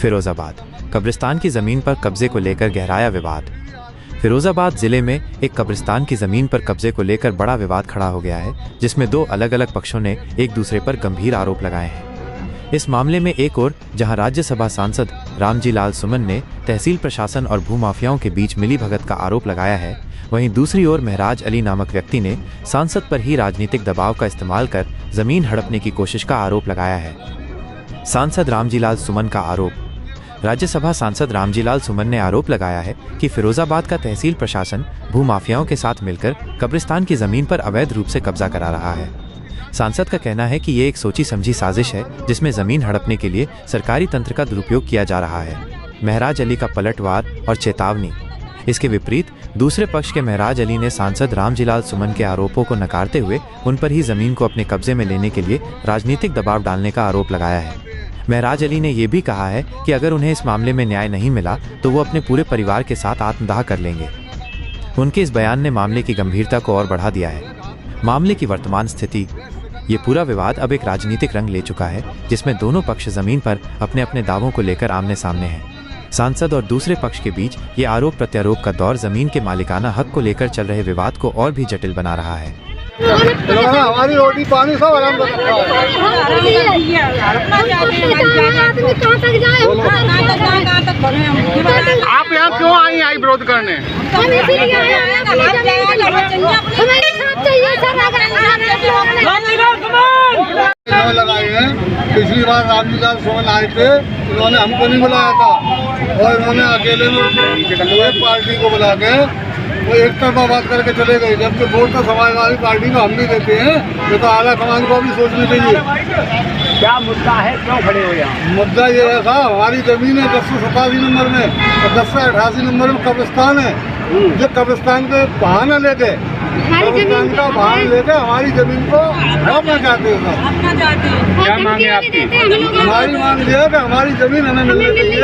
फिरोजाबाद कब्रिस्तान की ज़मीन पर कब्जे को लेकर गहराया विवाद। फिरोजाबाद जिले में एक कब्रिस्तान की ज़मीन पर कब्जे को लेकर बड़ा विवाद खड़ा हो गया है, जिसमें दो अलग अलग पक्षों ने एक दूसरे पर गंभीर आरोप लगाए हैं। इस मामले में एक ओर जहां राज्यसभा सांसद रामजी लाल सुमन ने तहसील प्रशासन और भूमाफियाओं के बीच मिलीभगत का आरोप लगाया है, वहीं दूसरी ओर महराज अली नामक व्यक्ति ने सांसद पर ही राजनीतिक दबाव का इस्तेमाल कर जमीन हड़पने की कोशिश का आरोप लगाया है। सांसद रामजी लाल सुमन का आरोप। राज्यसभा सांसद रामजी लाल सुमन ने आरोप लगाया है कि फिरोजाबाद का तहसील प्रशासन भूमाफियाओं के साथ मिलकर कब्रिस्तान की जमीन पर अवैध रूप से कब्जा करा रहा है। सांसद का कहना है कि ये एक सोची समझी साजिश है, जिसमें जमीन हड़पने के लिए सरकारी तंत्र का दुरुपयोग किया जा रहा है। महराज अली का पलटवार और चेतावनी। इसके विपरीत दूसरे पक्ष के महराज अली ने सांसद रामजी लाल सुमन के आरोपों को नकारते हुए उन पर ही जमीन को अपने कब्जे में लेने के लिए राजनीतिक दबाव डालने का आरोप लगाया है। महराज अली ने यह भी कहा है कि अगर उन्हें इस मामले में न्याय नहीं मिला तो वो अपने पूरे परिवार के साथ आत्मदाह कर लेंगे। उनके इस बयान ने मामले की गंभीरता को और बढ़ा दिया है। मामले की वर्तमान स्थिति। ये पूरा विवाद अब एक राजनीतिक रंग ले चुका है, जिसमें दोनों पक्ष जमीन पर अपने अपने दावों को लेकर आमने सामने हैं। सांसद और दूसरे पक्ष के बीच ये आरोप प्रत्यारोप का दौर जमीन के मालिकाना हक को लेकर चल रहे विवाद को और भी जटिल बना रहा है। हमारी रोटी पानी सब आराम कर रखा है। आप यहाँ क्यों आई विरोध करने? लगाए हैं। पिछली बार रामजी लाल सुमन आए थे, उन्होंने हमको नहीं बुलाया था और उन्होंने अकेले में पार्टी को बुला के वो एक तरफा बात करके चले गए, जबकि वोट तो समाजवादी पार्टी को हम भी देते हैं। ये तो आला कमान को भी सोचना चाहिए। क्या मुद्दा है, क्यों खड़े हो यहाँ? मुद्दा ये है साहब, हमारी जमीन है 1087 नंबर में और 1088 नंबर में कब्रिस्तान है। जो कब्रिस्तान के बहाना लेके कब्रिस्तान का बहाना लेके हमारी जमीन को हड़पना चाहते हैं। क्या मांगे आपकी? हमारी मांग ये है कि हमारी जमीन हमें मिलनी चाहिए।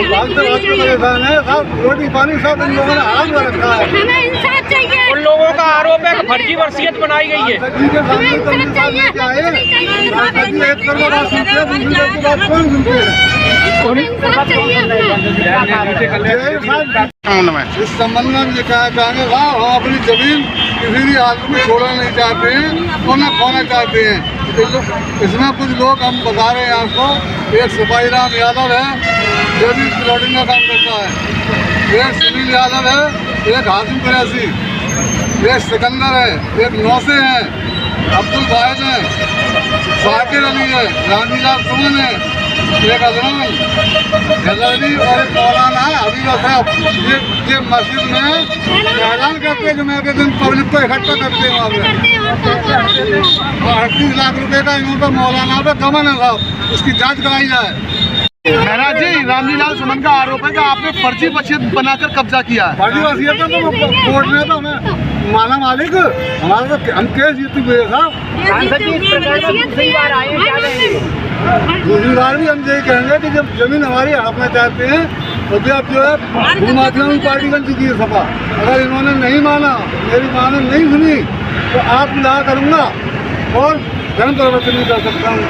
भाग से परेशान है साहब, रोटी पानी सब इन लोगों ने आराम कर रखा है। उन लोगों का आरोप है कि फर्जी वसीयत बनाई गई है। इस संबंध में ये कहना चाहेंगे साहब, हम अपनी जमीन किसी भी हालत में छोड़ना नहीं चाहते हैं और न खोना चाहते हैं। इसमें कुछ लोग हम बता रहे हैं आपको। एक सिपाही राम यादव है जो भी प्लॉटिंग का काम करता है, एक सुनील यादव है, एक हाजिम कुरैशी, एक सिकंदर है, एक नौसे हैं, अब्दुल वाहिद है, साकिर अली है, रामजी लाल सुमन है, एक अजमान जलाली और एक मौलाना है हबीब साहब। ये मस्जिद में ऐलान करते हैं जुमे के दिन पब्लिक को इकट्ठा करते हैं। वहाँ पे 38 लाख रुपए का इन्हों पर मौलाना पे गमन है साहब, उसकी जांच कराई जाए। महराज जी, रामजी लाल सुमन का आरोप है कि आपने फर्जी वसीयत बनाकर कब्जा किया है। फर्जी वसीयत है तो कोर्ट ने तो हमें माना मालिक, हमारा तो हम केस जीत हुए साहब। दूसरी बार भी हम यही कहेंगे कि जब जमीन हमारी हड़पना चाहते हैं तो भी अब जो है भूमाफियाओं की पार्टी बन चुकी है सपा। अगर इन्होंने नहीं माना, मेरी माने नहीं सुनी तो आप मिला करूँगा और धर्म परिवर्तन भी कर सकता हूँ।